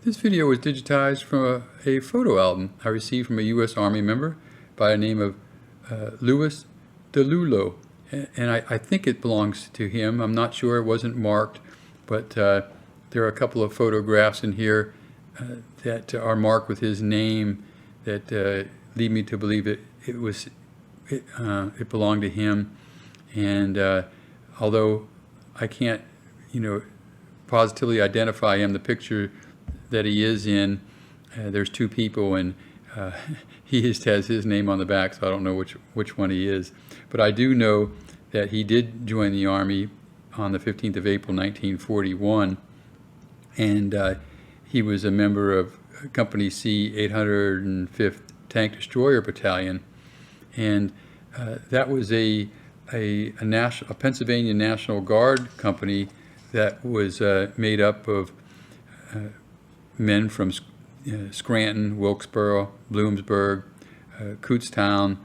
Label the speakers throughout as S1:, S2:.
S1: This video was digitized from a photo album I received from a U.S. Army member by the name of Louis DeLullo, and I think it belongs to him. I'm not sure, it wasn't marked, but there are a couple of photographs in here that are marked with his name that lead me to believe it belonged to him. And although I can't, positively identify him, the picture that he is in, there's two people, and he just has his name on the back, so I don't know which one he is. But I do know that he did join the Army on the 15th of April 1941, and he was a member of Company C 805th Tank Destroyer Battalion, and that was a Pennsylvania National Guard company that was made up of men from Scranton, Wilkesboro, Bloomsburg, Kutztown,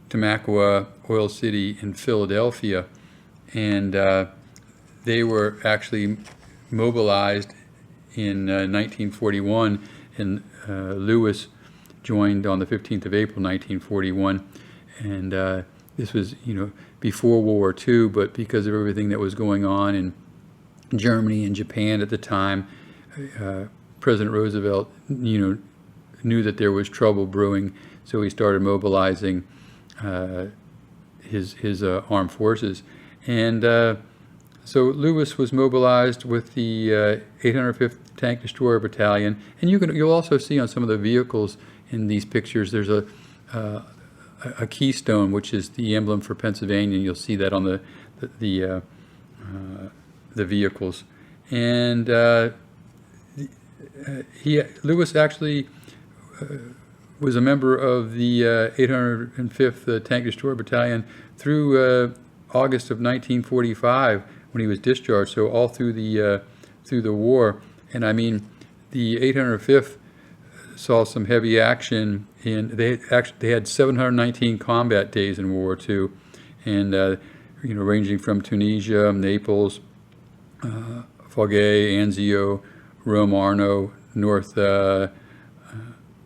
S1: Tamaqua, Oil City, and Philadelphia. And they were actually mobilized in 1941, and Lewis joined on the 15th of April 1941. And this was, before World War II, but because of everything that was going on in Germany and Japan at the time, President Roosevelt, knew that there was trouble brewing, so he started mobilizing his armed forces. And so Lewis was mobilized with the 805th Tank Destroyer Battalion, and you'll also see on some of the vehicles in these pictures, there's a keystone, which is the emblem for Pennsylvania, and you'll see that on the vehicles. And Lewis actually was a member of the 805th Tank Destroyer Battalion through August of 1945 when he was discharged. So all through the war, and I mean, the 805th saw some heavy action, and they had 719 combat days in World War II, and ranging from Tunisia, Naples, Fogay, Anzio, Rome, Arno, North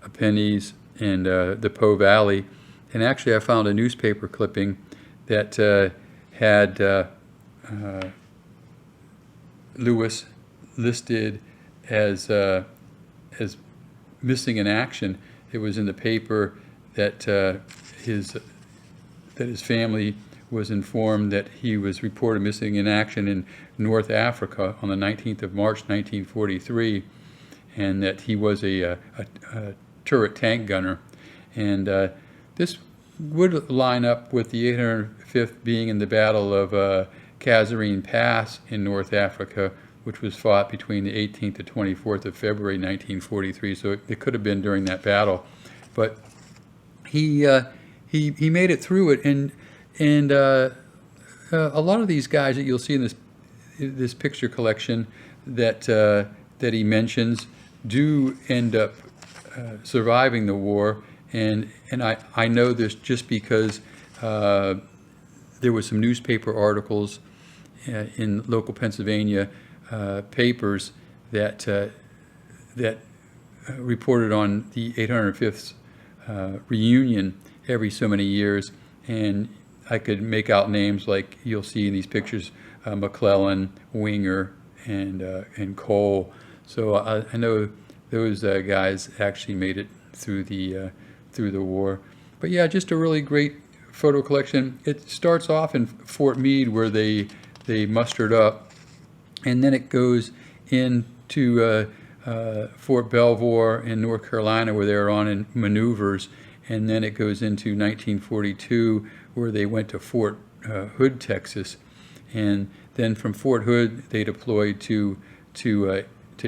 S1: Apennines, and the Po Valley. And actually, I found a newspaper clipping that had Lewis listed as missing in action. It was in the paper that his family was informed that he was reported missing in action in North Africa on the 19th of March 1943, and that he was a turret tank gunner. And this would line up with the 805th being in the Battle of Kasserine Pass in North Africa, which was fought between the 18th to 24th of February 1943. So it could have been during that battle, but he made it through it. And a lot of these guys that you'll see in this picture collection that he mentions do end up surviving the war, and I know this just because there was some newspaper articles in local Pennsylvania papers that reported on the 805th's reunion every so many years, and I could make out names like you'll see in these pictures, McClellan, Winger, and Cole. So I know those guys actually made it through the war. But yeah, just a really great photo collection. It starts off in Fort Meade, where they mustered up, and then it goes into Fort Belvoir in North Carolina, where they were on in maneuvers, and then it goes into 1942, where they went to Fort Hood, Texas, and then from Fort Hood they deployed to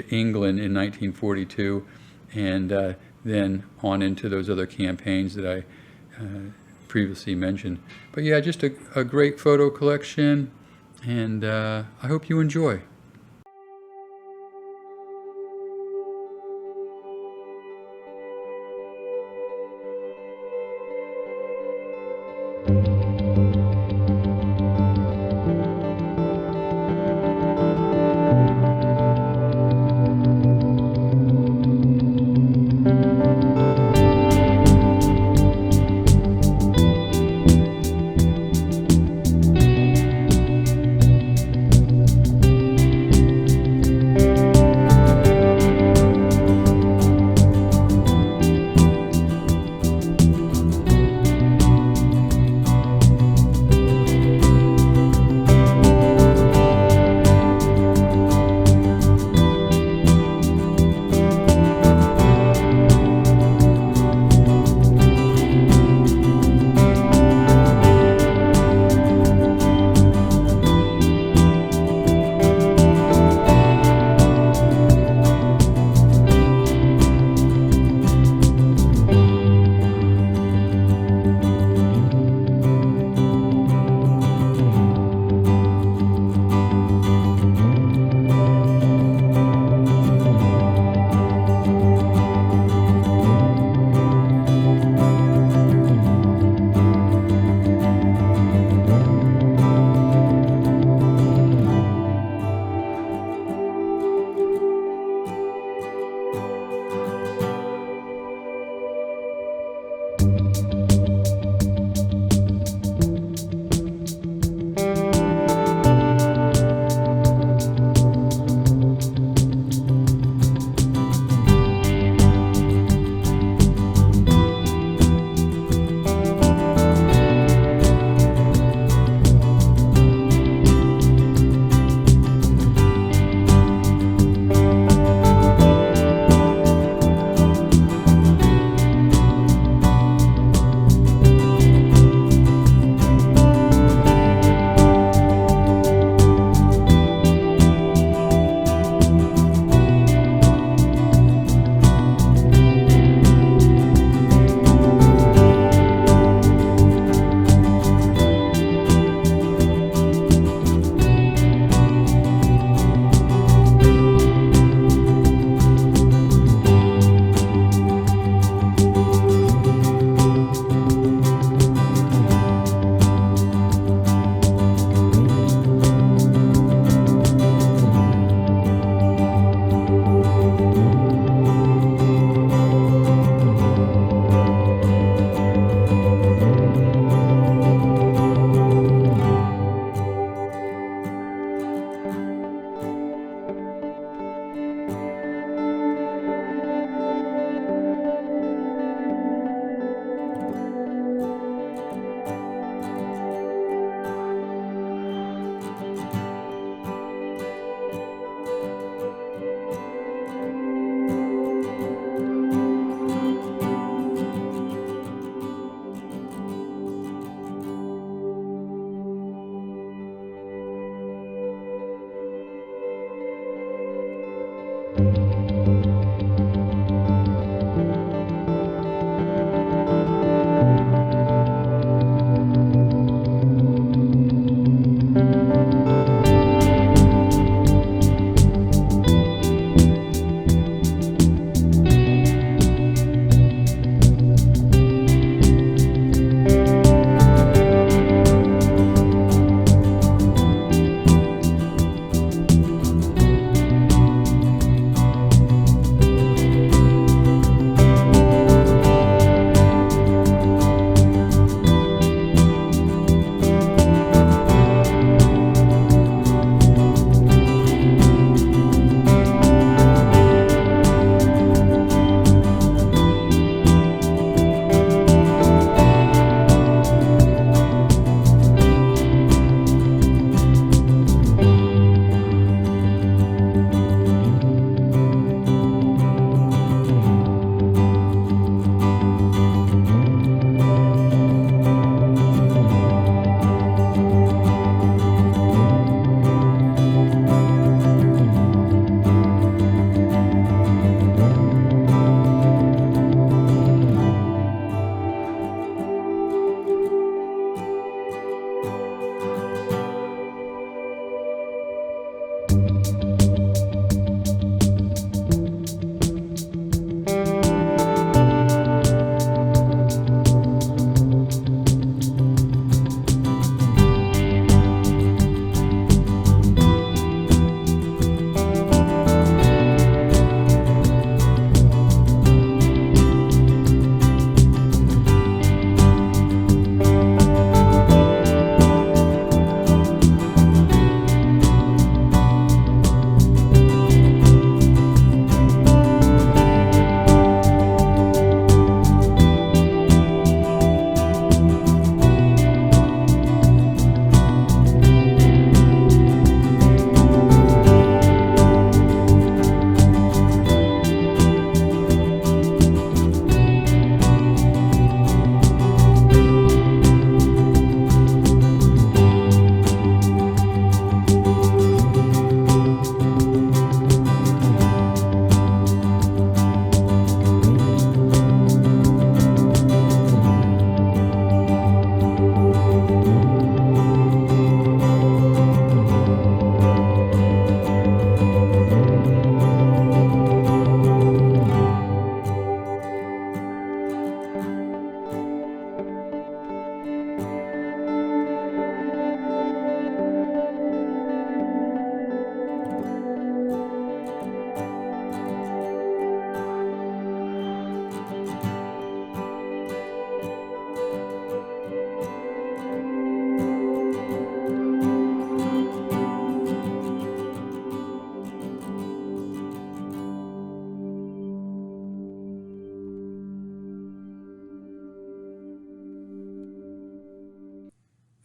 S1: England in 1942, and then on into those other campaigns that I previously mentioned. But yeah, just a great photo collection, and I hope you enjoy.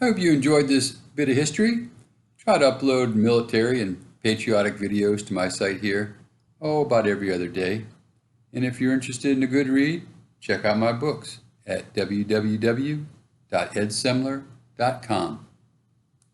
S1: I hope you enjoyed this bit of history. Try to upload military and patriotic videos to my site here, about every other day. And if you're interested in a good read, check out my books at www.edsemler.com.